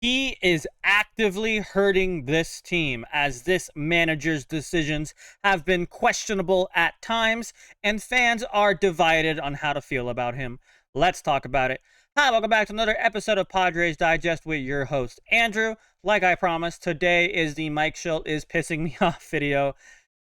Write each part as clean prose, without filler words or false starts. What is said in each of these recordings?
He is actively hurting this team as this manager's decisions have been questionable at times, and fans are divided on how to feel about him. Let's talk about it. Hi, welcome back to another episode of Padres Digest with your host, Andrew. Like I promised, today is the Mike Shildt is pissing me off video.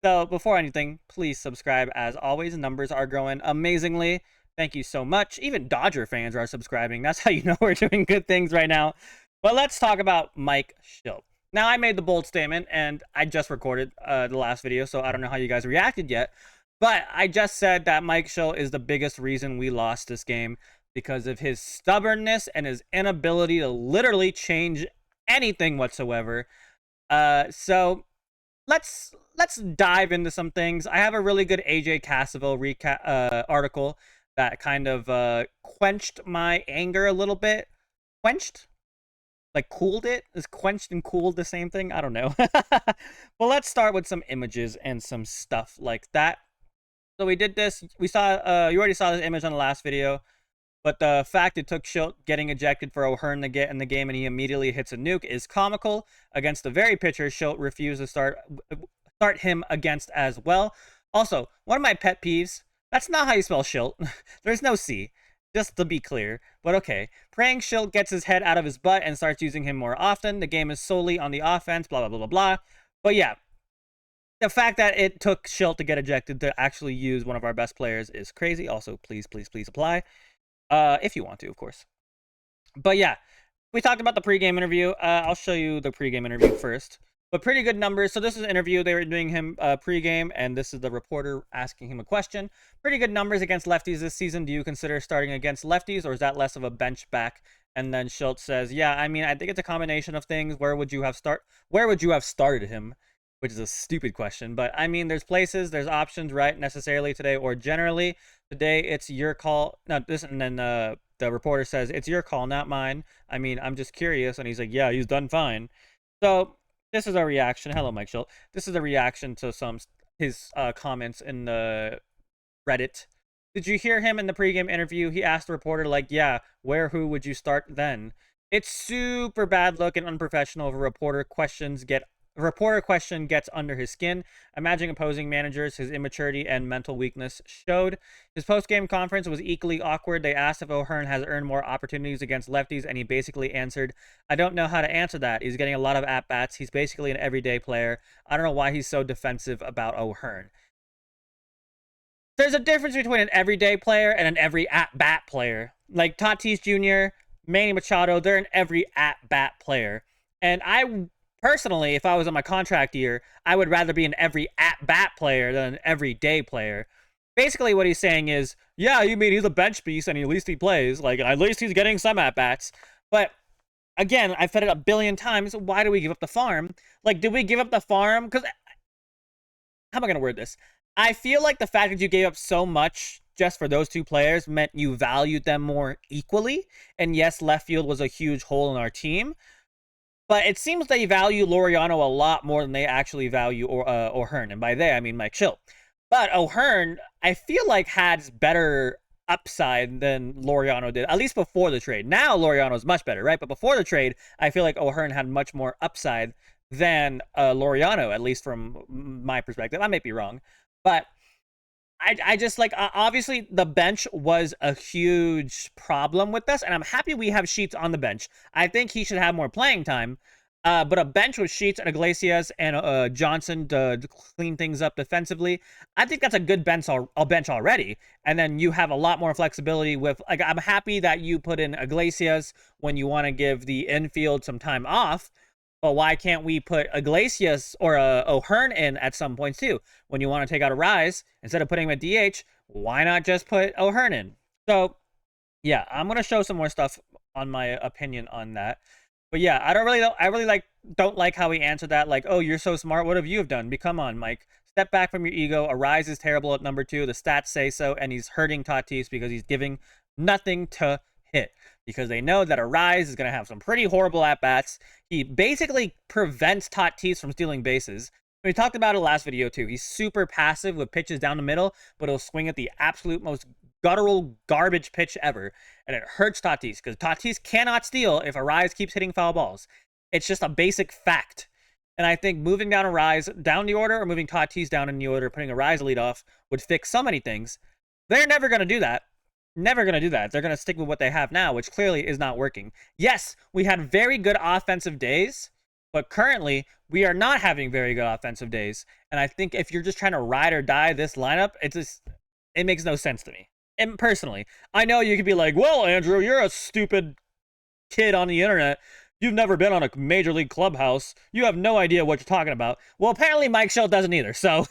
So before anything, please subscribe. As always, numbers are growing amazingly. Thank you so much. Even Dodger fans are subscribing. That's how you know we're doing good things right now. But let's talk about Mike Shildt. Now, I made the bold statement, and I just recorded the last video, so I don't know how you guys reacted yet. But I just said that Mike Shildt is the biggest reason we lost this game because of his stubbornness and his inability to literally change anything whatsoever. So let's dive into some things. I have a really good AJ Cassavell recap article that kind of quenched my anger a little bit. Quenched? Like cooled it? Is quenched and cooled the same thing? I don't know. Well, let's start with some images and some stuff like that. So we did this. We saw, you already saw this image on the last video. But the fact it took Shildt getting ejected for O'Hearn to get in the game and he immediately hits a nuke is comical. Against the very pitcher Shildt refused to start him against as well. Also, one of my pet peeves, that's not how you spell Shildt. There's no C. Just to be clear, but okay. Praying Shildt gets his head out of his butt and starts using him more often. The game is solely on the offense, blah, blah, blah, blah, blah. But yeah, the fact that it took Shildt to get ejected to actually use one of our best players is crazy. Also, please, please, please apply. If you want to, of course. But yeah, we talked about the pregame interview. I'll show you the pregame interview first. But pretty good numbers. So this is an interview. They were doing him pregame, and this is the reporter asking him a question. Pretty good numbers against lefties this season. Do you consider starting against lefties, or is that less of a bench back? And then Shildt says, yeah, I mean, I think it's a combination of things. Where would you have started him? Which is a stupid question. But, I mean, there's places, there's options, right, necessarily today or generally. Today, it's your call. No, this, and then the reporter says, it's your call, not mine. I mean, I'm just curious. And he's like, yeah, he's done fine. So this is a reaction. Hello, Mike Shildt. This is a reaction to his comments in the Reddit. Did you hear him in the pregame interview? He asked the reporter, like, yeah, who would you start then? It's super bad look and unprofessional if a reporter question gets under his skin. Imagine opposing managers, his immaturity and mental weakness showed. His post-game conference was equally awkward. They asked if O'Hearn has earned more opportunities against lefties, and he basically answered, I don't know how to answer that. He's getting a lot of at-bats. He's basically an everyday player. I don't know why he's so defensive about O'Hearn. There's a difference between an everyday player and an every at-bat player. Like Tatis Jr., Manny Machado, they're an every at-bat player. And I personally, if I was on my contract year, I would rather be an every at-bat player than an everyday player. Basically, what he's saying is, yeah, you mean he's a bench piece and at least he plays. Like, at least he's getting some at-bats. But, again, I've said it a billion times. Why do we give up the farm? Like, did we give up the farm? Because, how am I going to word this? I feel like the fact that you gave up so much just for those two players meant you valued them more equally. And yes, left field was a huge hole in our team. But it seems they value Laureano a lot more than they actually value O'Hearn. And by they, I mean Mike Shildt. But O'Hearn, I feel like had better upside than Laureano did, at least before the trade. Now Laureano's much better, right? But before the trade, I feel like O'Hearn had much more upside than Laureano, at least from my perspective. I might be wrong. But I just like, obviously the bench was a huge problem with us, and I'm happy we have Sheets on the bench. I think he should have more playing time, but a bench with Sheets and Iglesias and Johnson to clean things up defensively, I think that's a good bench already. And then you have a lot more flexibility with, like, I'm happy that you put in Iglesias when you want to give the infield some time off. But why can't we put Iglesias or O'Hearn in at some points too? When you want to take out Arraez, instead of putting him at DH, why not just put O'Hearn in? So, yeah, I'm gonna show some more stuff on my opinion on that. But yeah, I don't like how he answered that. Like, oh, you're so smart. What have you done? Come on, Mike. Step back from your ego. Arraez is terrible at number 2. The stats say so, and he's hurting Tatis because he's giving nothing to hit. Because they know that Arraez is going to have some pretty horrible at-bats. He basically prevents Tatis from stealing bases. We talked about it last video too. He's super passive with pitches down the middle, but he'll swing at the absolute most guttural garbage pitch ever, and it hurts Tatis because Tatis cannot steal if Arraez keeps hitting foul balls. It's just a basic fact. And I think moving down Arraez down the order or moving Tatis down in the order, putting Arraez lead off would fix so many things. They're never going to do that. Never going to do that. They're going to stick with what they have now, which clearly is not working. Yes, we had very good offensive days, but currently we are not having very good offensive days. And I think if you're just trying to ride or die this lineup, it makes no sense to me. And personally, I know you could be like, well, Andrew, you're a stupid kid on the internet. You've never been on a major league clubhouse. You have no idea what you're talking about. Well, apparently Mike Shildt doesn't either. So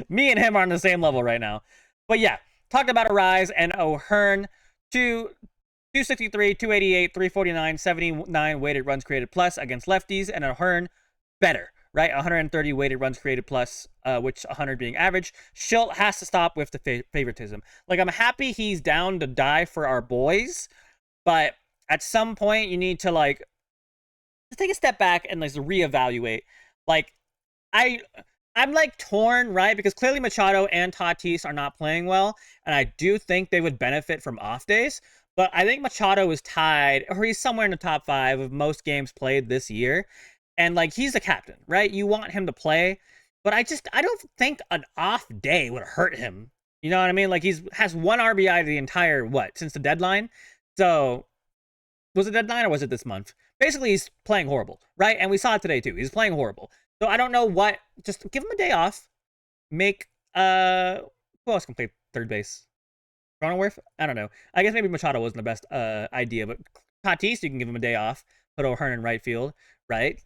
me and him are on the same level right now. But yeah, talked about Arraez and O'Hearn. 263, 288, 349, 79 weighted runs created plus against lefties, and O'Hearn better, right? 130 weighted runs created plus, which 100 being average. Shildt has to stop with the favoritism. Like, I'm happy he's down to die for our boys, but at some point you need to like just take a step back and like reevaluate. Like, I'm like torn, right? Because clearly Machado and Tatis are not playing well, and I do think they would benefit from off days. But I think Machado is tied, or he's somewhere in the top 5 of most games played this year. And like, he's the captain, right? You want him to play, but I don't think an off day would hurt him. You know what I mean? Like, has 1 RBI the entire since the deadline. So was it deadline or was it this month? Basically, he's playing horrible, right? And we saw it today too. He's playing horrible. So I don't know what. Just give him a day off. Make who else can play third base? Cronenworth? I don't know. I guess maybe Machado wasn't the best idea, but Tatis, you can give him a day off. Put O'Hearn in right field, right?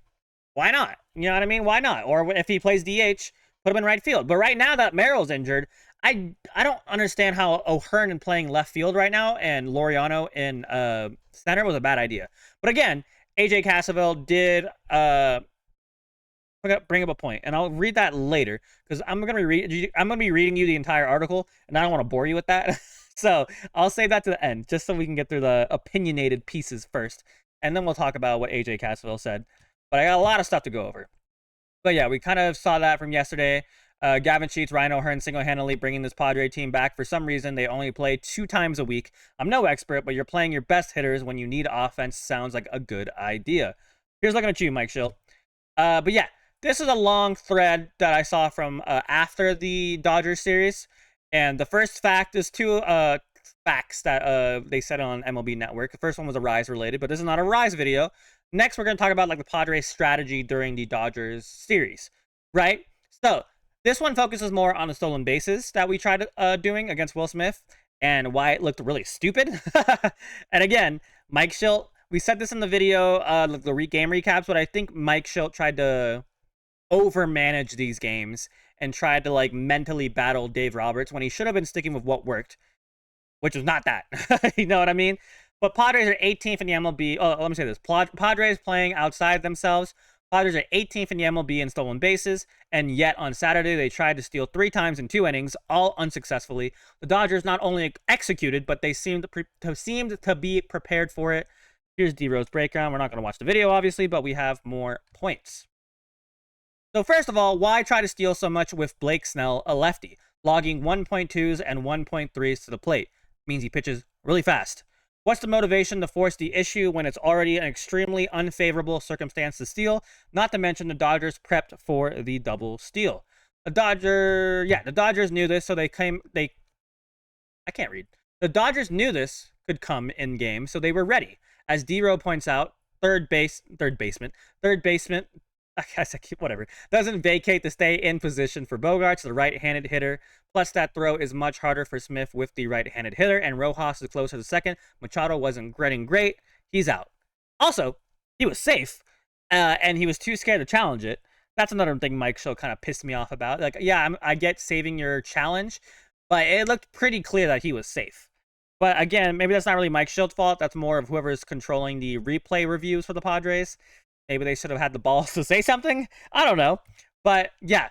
Why not? You know what I mean? Why not? Or if he plays DH, put him in right field. But right now that Merrill's injured, I don't understand how O'Hearn in playing left field right now and Laureano in center was a bad idea. But again, AJ Cassavell did bring up a point, and I'll read that later because I'm gonna be reading you the entire article, and I don't want to bore you with that. So I'll save that to the end, just so we can get through the opinionated pieces first, and then we'll talk about what AJ Cassavell said. But I got a lot of stuff to go over. But yeah, we kind of saw that from yesterday. Gavin Sheets, Ryan O'Hearn single-handedly bringing this Padre team back. For some reason, they only play 2 times a week. I'm no expert, but you're playing your best hitters when you need offense. Sounds like a good idea. Here's looking at you, Mike Shildt. But yeah, this is a long thread that I saw from after the Dodgers series. And the first fact is 2 facts that they said on MLB Network. The first one was Arraez related, but this is not a Arraez video. Next, we're going to talk about like the Padres strategy during the Dodgers series, right? So this one focuses more on the stolen bases that we tried doing against Will Smith and why it looked really stupid. And again, Mike Shildt, we said this in the video, the game recaps, but I think Mike Shildt tried to overmanage these games and tried to like mentally battle Dave Roberts when he should have been sticking with what worked, which was not that. You know what I mean? But Padres are 18th in the MLB. Oh, let me say this. Padres playing outside themselves. Padres are 18th in the MLB in stolen bases, and yet on Saturday they tried to steal 3 times in 2 innings, all unsuccessfully. The Dodgers not only executed, but they seemed to be prepared for it. Here's D-Rose breakdown. We're not going to watch the video, obviously, but we have more points. So first of all, why try to steal so much with Blake Snell, a lefty, logging 1.2s and 1.3s to the plate? Means he pitches really fast. What's the motivation to force the issue when it's already an extremely unfavorable circumstance to steal? Not to mention the Dodgers prepped for the double steal. The Dodgers knew this, so I can't read. The Dodgers knew this could come in game, so they were ready. As D-Row points out, third baseman, whatever, doesn't vacate to stay in position for Bogaerts, the right-handed hitter. Plus, that throw is much harder for Smith with the right-handed hitter, and Rojas is closer to second. Machado wasn't getting great. He's out. Also, he was safe, and he was too scared to challenge it. That's another thing Mike Shildt kind of pissed me off about. Like, yeah, I get saving your challenge, but it looked pretty clear that he was safe. But again, maybe that's not really Mike Shildt's fault. That's more of whoever's controlling the replay reviews for the Padres. Maybe they should have had the balls to say something. I don't know. But yeah,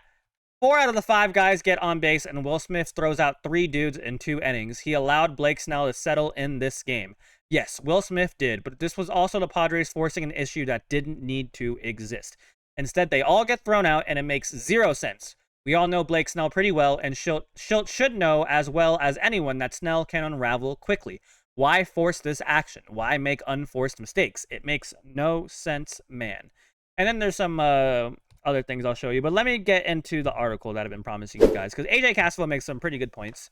4 out of the 5 guys get on base, and Will Smith throws out 3 dudes in 2 innings. He allowed Blake Snell to settle in this game. Yes, Will Smith did, but this was also the Padres forcing an issue that didn't need to exist. Instead, they all get thrown out, and it makes 0 sense. We all know Blake Snell pretty well, and Shildt should know as well as anyone that Snell can unravel quickly. Why force this action? Why make unforced mistakes? It makes no sense, man. And then there's some other things I'll show you, but let me get into the article that I've been promising you guys, because AJ Cassavell makes some pretty good points,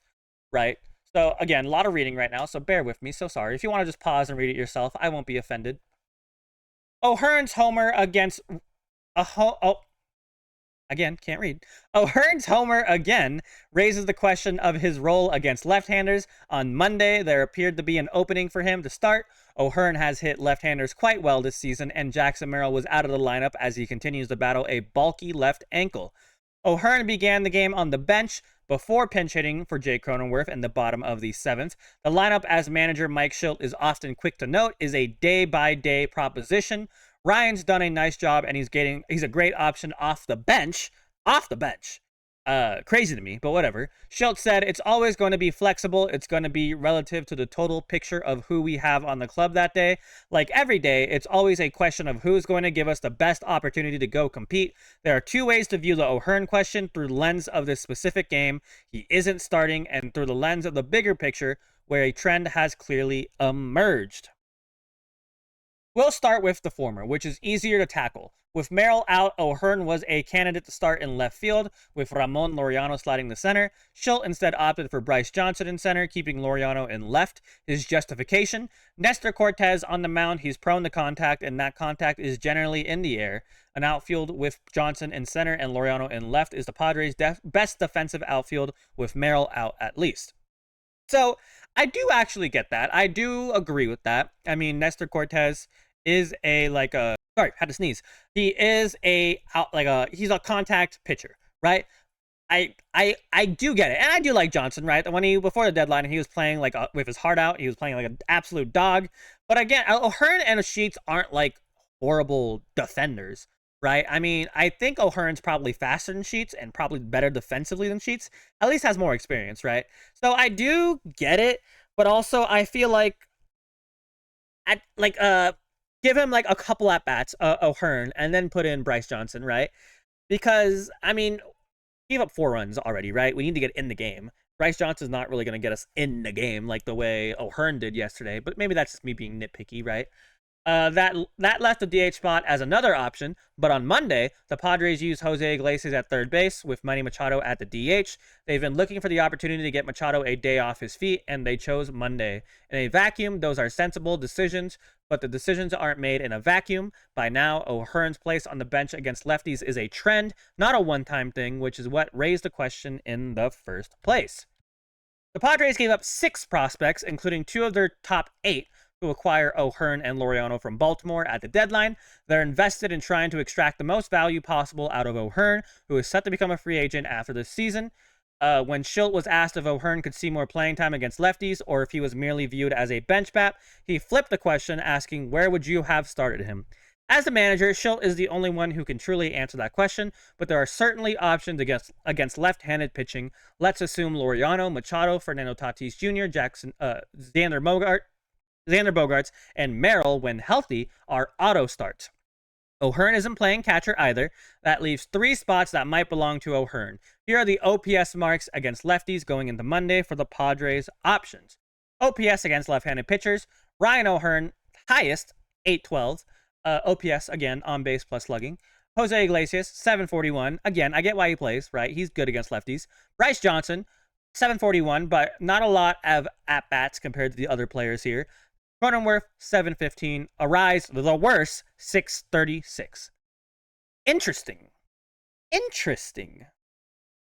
right? So again, a lot of reading right now, so bear with me. So sorry. If you want to just pause and read it yourself, I won't be offended. O'Hearn's homer against again, can't read. O'Hearn's homer again raises the question of his role against left-handers. On Monday, there appeared to be an opening for him to start. O'Hearn has hit left-handers quite well this season, and Jackson Merrill was out of the lineup as he continues to battle a bulky left ankle. O'Hearn began the game on the bench before pinch hitting for Jake Cronenworth in the bottom of the seventh. The lineup, as manager Mike Shildt is often quick to note, is a day-by-day proposition. Ryan's done a nice job, and he's a great option off the bench. Off the bench. Crazy to me, but whatever. Shildt said it's always going to be flexible. It's going to be relative to the total picture of who we have on the club that day. Like every day, it's always a question of who's going to give us the best opportunity to go compete. There are two ways to view the O'Hearn question: through the lens of this specific game, he isn't starting, and through the lens of the bigger picture, where a trend has clearly emerged. We'll start with the former, which is easier to tackle. With Merrill out, O'Hearn was a candidate to start in left field, with Ramon Laureano sliding to center. Shildt instead opted for Bryce Johnson in center, keeping Laureano in left. His justification: Nestor Cortes on the mound, he's prone to contact, and that contact is generally in the air. An outfield with Johnson in center and Laureano in left is the Padres' best defensive outfield, with Merrill out at least. So, I do actually get that. I do agree with that. I mean, Nestor Cortes is sorry, had to sneeze. He is he's a contact pitcher, right? I do get it, and I do like Johnson, right? When before the deadline, he was playing with his heart out. He was playing like an absolute dog. But again, O'Hearn and Shildt aren't like horrible defenders, right? I mean, I think O'Hearn's probably faster than Shildt and probably better defensively than Shildt. At least has more experience, right? So I do get it, but also I feel like give him like a couple at bats, O'Hearn, and then put in Bryce Johnson, right? Because I mean, gave up 4 runs already, right? We need to get in the game. Bryce Johnson's not really going to get us in the game like the way O'Hearn did yesterday, but maybe that's just me being nitpicky, right? That left the DH spot as another option, but on Monday, the Padres used Jose Iglesias at third base with Manny Machado at the DH. They've been looking for the opportunity to get Machado a day off his feet, and they chose Monday. In a vacuum, those are sensible decisions, but the decisions aren't made in a vacuum. By now, O'Hearn's place on the bench against lefties is a trend, not a one-time thing, which is what raised the question in the first place. The Padres gave up 6 prospects, including 2 of their top 8, to acquire O'Hearn and Laureano from Baltimore at the deadline. They're invested in trying to extract the most value possible out of O'Hearn, who is set to become a free agent after this season. When Shildt was asked if O'Hearn could see more playing time against lefties or if he was merely viewed as a bench bat, he flipped the question, asking, where would you have started him? As the manager, Shildt is the only one who can truly answer that question, but there are certainly options against left-handed pitching. Let's assume Laureano, Machado, Fernando Tatis Jr., Xander Bogaerts, and Merrill, when healthy, are auto starts. O'Hearn isn't playing catcher either. That leaves 3 spots that might belong to O'Hearn. Here are the OPS marks against lefties going into Monday for the Padres options. OPS against left-handed pitchers: Ryan O'Hearn, highest, 812. OPS, again, on base plus slugging. Jose Iglesias, 741. Again, I get why he plays, right? He's good against lefties. Bryce Johnson, 741, but not a lot of at-bats compared to the other players here. Cronenworth, 715. Arraez, the worst, 636. Interesting.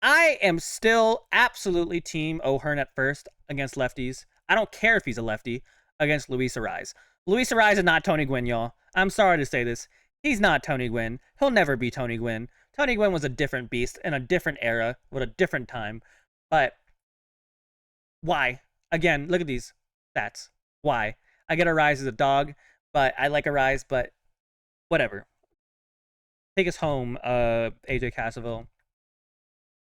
I am still absolutely team O'Hearn at first against lefties. I don't care if he's a lefty against Luis Arraez. Luis Arraez is not Tony Gwynn, y'all. I'm sorry to say this. He's not Tony Gwynn. He'll never be Tony Gwynn. Tony Gwynn was a different beast in a different era with a different time. But why? Again, look at these stats. Why? I get Arraez as a dog, but I like Arraez, but whatever. Take us home, AJ Cassavell.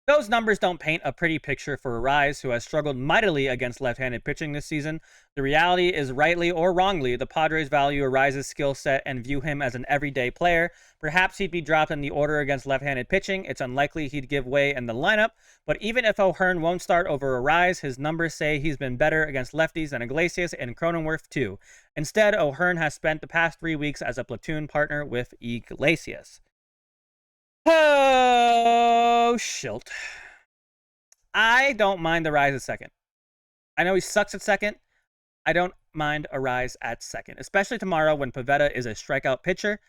Those numbers don't paint a pretty picture for Arraez, who has struggled mightily against left-handed pitching this season. The reality is, rightly or wrongly, the Padres value Arraez's skill set and view him as an everyday player. Perhaps he'd be dropped in the order against left-handed pitching. It's unlikely he'd give way in the lineup. But even if O'Hearn won't start over Arraez, his numbers say he's been better against lefties than Iglesias and Cronenworth too. Instead, O'Hearn has spent the past 3 weeks as a platoon partner with Iglesias. Oh, Shildt. I don't mind Arraez at second. I know he sucks at second. I don't mind Arraez at second, especially tomorrow when Pivetta is a strikeout pitcher.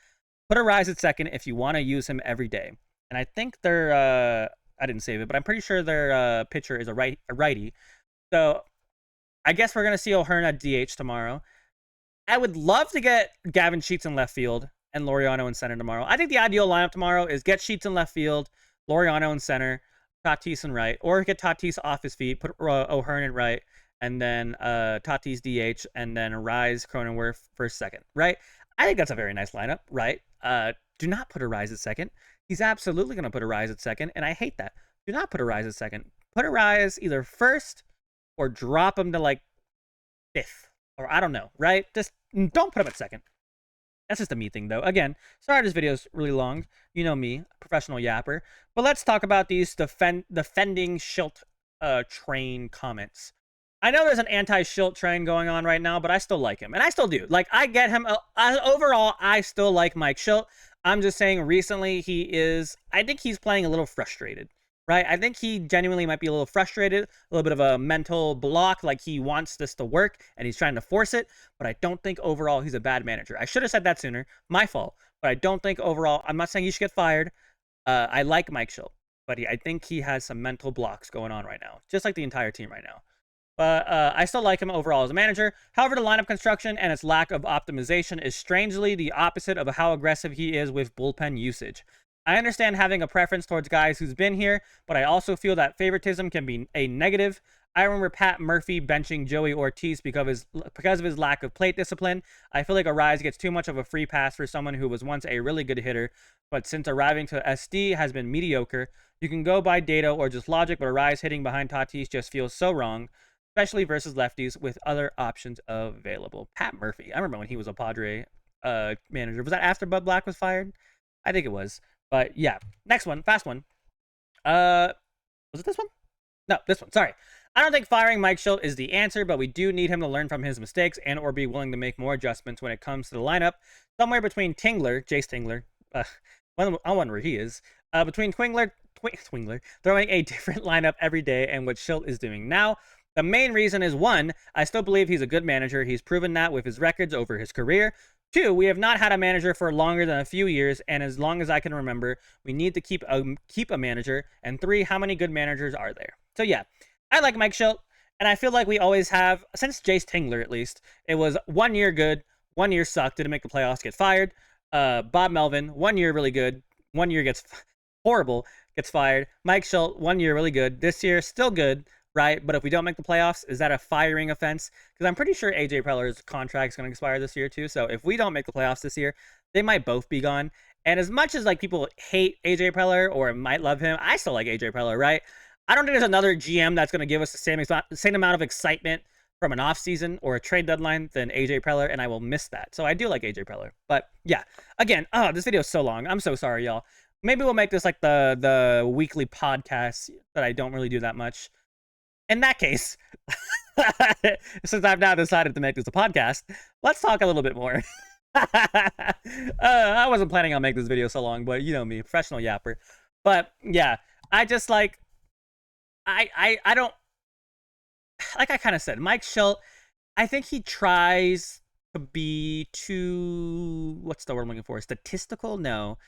Put Arraez at second if you want to use him every day. And I think I didn't save it, but I'm pretty sure their pitcher is a righty. So I guess we're going to see O'Hearn at DH tomorrow. I would love to get Gavin Sheets in left field and Laureano in center tomorrow. I think the ideal lineup tomorrow is get Sheets in left field, Laureano in center, Tatis in right, or get Tatis off his feet, put O'Hearn in right, and then Tatis DH, and then Arraez, Cronenworth for second, right? I think that's a very nice lineup, right? Do not put Arraez at second. He's absolutely going to put Arraez at second, and I hate that. Do not put Arraez at second. Put Arraez either first or drop him to like fifth, or I don't know, right? Just don't put him at second. That's just a me thing, though. Again, sorry this video is really long. You know me, professional yapper. But let's talk about these defending Shildt train comments. I know there's an anti-Shildt train going on right now, but I still like him. And I still do. Like, I get him. Overall, I still like Mike Shildt. I'm just saying recently I think he's playing a little frustrated. Right? I think he genuinely might be a little frustrated, a little bit of a mental block, like he wants this to work and he's trying to force it, but I don't think overall he's a bad manager. I should have said that sooner. My fault. But I don't think overall, I'm not saying he should get fired. I like Mike Shildt, but I think he has some mental blocks going on right now, just like the entire team right now. But I still like him overall as a manager. However, the lineup construction and its lack of optimization is strangely the opposite of how aggressive he is with bullpen usage. I understand having a preference towards guys who's been here, but I also feel that favoritism can be a negative. I remember Pat Murphy benching Joey Ortiz because of his lack of plate discipline. I feel like Arraez gets too much of a free pass for someone who was once a really good hitter, but since arriving to SD has been mediocre. You can go by data or just logic, but Arraez hitting behind Tatis just feels so wrong, especially versus lefties with other options available. Pat Murphy. I remember when he was a Padre manager. Was that after Bud Black was fired? I think it was. But yeah, next one, fast one. Was it this one? No, this one. Sorry. I don't think firing Mike Shildt is the answer, but we do need him to learn from his mistakes and or be willing to make more adjustments when it comes to the lineup. Somewhere between Jace Tingler, I wonder where he is. Between Twingler throwing a different lineup every day and what Shildt is doing now. The main reason is, one, I still believe he's a good manager. He's proven that with his records over his career. 2, we have not had a manager for longer than a few years, and as long as I can remember, we need to keep a manager. And 3, how many good managers are there? So yeah, I like Mike Shildt, and I feel like we always have, since Jace Tingler at least, it was 1 year good, 1 year sucked, didn't make the playoffs, get fired. Bob Melvin, 1 year really good, 1 year gets horrible, gets fired. Mike Shildt, 1 year really good, this year still good, right? But if we don't make the playoffs, is that a firing offense? Because I'm pretty sure AJ Preller's contract is going to expire this year too. So if we don't make the playoffs this year, they might both be gone. And as much as like people hate AJ Preller or might love him, I still like AJ Preller, right? I don't think there's another GM that's going to give us the same amount of excitement from an offseason or a trade deadline than AJ Preller, and I will miss that. So I do like AJ Preller. But yeah, again, this video is so long. I'm so sorry, y'all. Maybe we'll make this like the weekly podcast that I don't really do that much. In that case, since I've now decided to make this a podcast, let's talk a little bit more. I wasn't planning on making this video so long, but you know me, professional yapper. But yeah, I just like, I don't, like I kind of said, Mike Shildt, I think he tries to be too, what's the word I'm looking for? Statistical? No.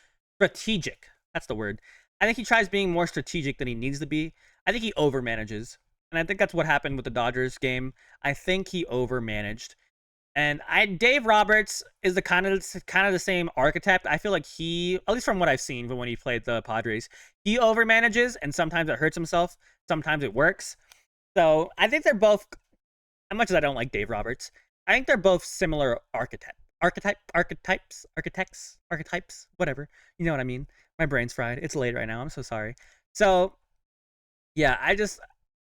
Strategic. That's the word. I think he tries being more strategic than he needs to be. I think he overmanages. And I think that's what happened with the Dodgers game. I think he overmanaged. And Dave Roberts is the kind of the same archetype. I feel like he, at least from what I've seen from when he played the Padres, he overmanages, and sometimes it hurts himself. Sometimes it works. So I think they're both, as much as I don't like Dave Roberts, I think they're both similar archetypes, whatever. You know what I mean? My brain's fried. It's late right now. I'm so sorry. So Yeah,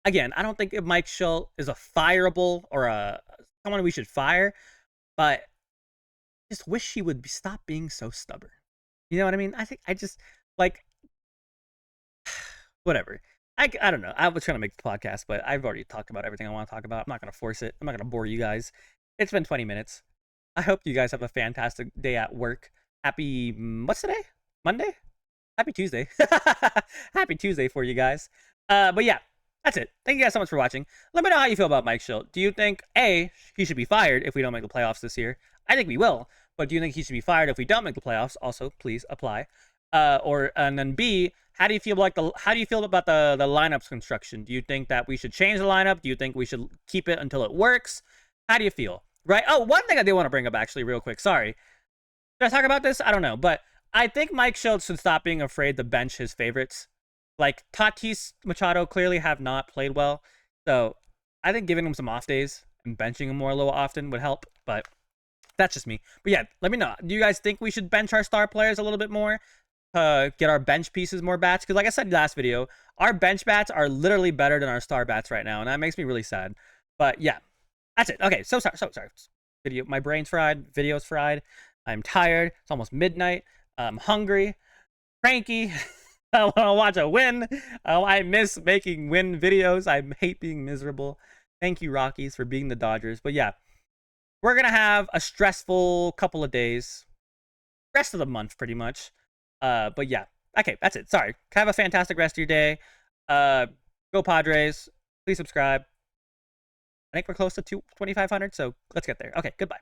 again, I don't think Mike Shildt is a fireable or a someone we should fire, but just wish he would stop being so stubborn. You know what I mean? I think I just like whatever. I don't know. I was trying to make the podcast, but I've already talked about everything I want to talk about. I'm not going to force it. I'm not going to bore you guys. It's been 20 minutes. I hope you guys have a fantastic day at work. Happy, what's today? Monday? Happy Tuesday. Happy Tuesday for you guys. But yeah, that's it. Thank you guys so much for watching. Let me know how you feel about Mike Shildt. Do you think, A, he should be fired if we don't make the playoffs this year? I think we will. But do you think he should be fired if we don't make the playoffs? Also, please apply. And then B, how do you feel about the lineups construction? Do you think that we should change the lineup? Do you think we should keep it until it works? How do you feel? Right? Oh, one thing I did want to bring up actually real quick. Sorry. Did I talk about this? I don't know. But I think Mike Shildt should stop being afraid to bench his favorites. Like Tatis Machado clearly have not played well. So I think giving him some off days and benching him more a little often would help. But that's just me. But yeah, let me know. Do you guys think we should bench our star players a little bit more? Get our bench pieces more bats? Because like I said last video, our bench bats are literally better than our star bats right now. And that makes me really sad. But yeah, that's it. Okay, so sorry. My brain's fried. Video's fried. I'm tired. It's almost midnight. I'm hungry. Cranky. I want to watch a win. I miss making win videos. I hate being miserable. Thank you, Rockies, for being the Dodgers. But yeah, we're going to have a stressful couple of days. Rest of the month, pretty much. But yeah. Okay, that's it. Sorry. Have a fantastic rest of your day. Go Padres. Please subscribe. I think we're close to 2,500, so let's get there. Okay, goodbye.